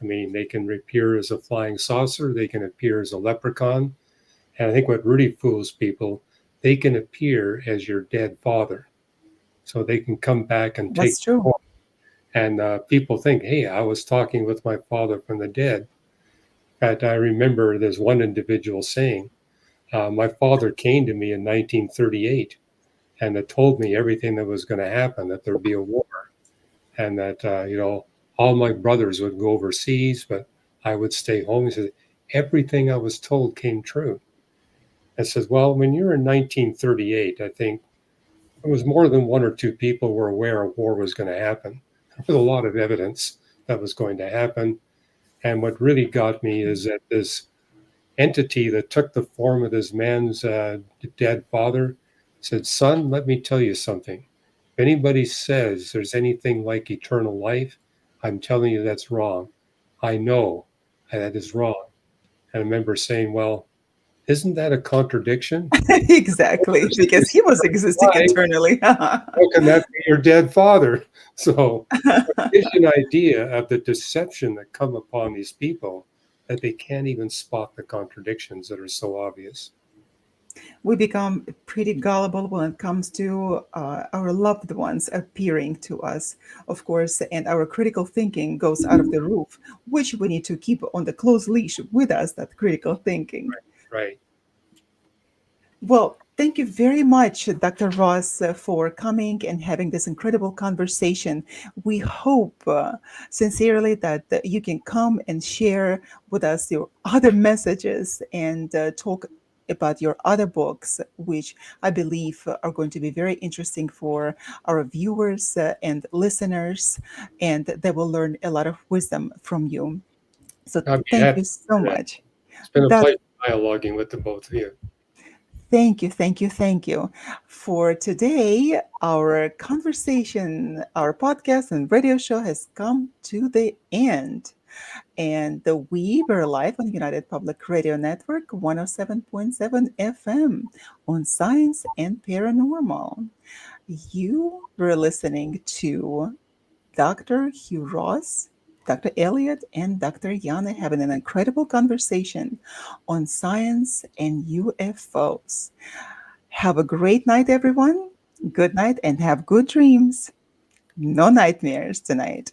I mean, they can appear as a flying saucer, they can appear as a leprechaun. And I think what really fools people, they can appear as your dead father. So they can come back and take That's true. form. And people think, hey, I was talking with my father from the dead. In fact, I remember there's one individual saying, my father came to me in 1938 and it told me everything that was going to happen, that there'd be a war, and that all my brothers would go overseas, but I would stay home. He said everything I was told came true. I says, well, when you're in 1938, I think it was more than one or two people were aware a war was going to happen. There was a lot of evidence that was going to happen. And what really got me is that this entity that took the form of this man's dead father said, son, let me tell you something. If anybody says there's anything like eternal life, I'm telling you that's wrong. I know that is wrong. And I remember saying, well, isn't that a contradiction? Exactly, because he was existing Why? eternally. How can that be your dead father? So it gives you an idea of the deception that come upon these people that they can't even spot the contradictions that are so obvious. We become pretty gullible when it comes to our loved ones appearing to us, of course, and our critical thinking goes out of the roof, which we need to keep on the close leash with us, that critical thinking. Right. Well, thank you very much, Dr. Ross, for coming and having this incredible conversation. We hope sincerely that you can come and share with us your other messages and talk about your other books, which I believe are going to be very interesting for our viewers and listeners, and they will learn a lot of wisdom from you. So I'd be thank happy you so to do that. much. It's been a That pleasure dialoguing with the both of you. Thank you, thank you, thank you. For today, our conversation, our podcast and radio show has come to the end. And we were live on United Public Radio Network 107.7 FM on Science and Paranormal. You were listening to Dr. Hugh Ross, Dr. Elliot, and Dr. Yana having an incredible conversation on science and UFOs. Have a great night, everyone. Good night and have good dreams. No nightmares tonight.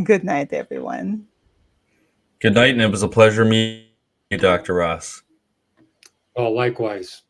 Good night, everyone. Good night, and it was a pleasure meeting you, Dr. Ross. Oh, likewise.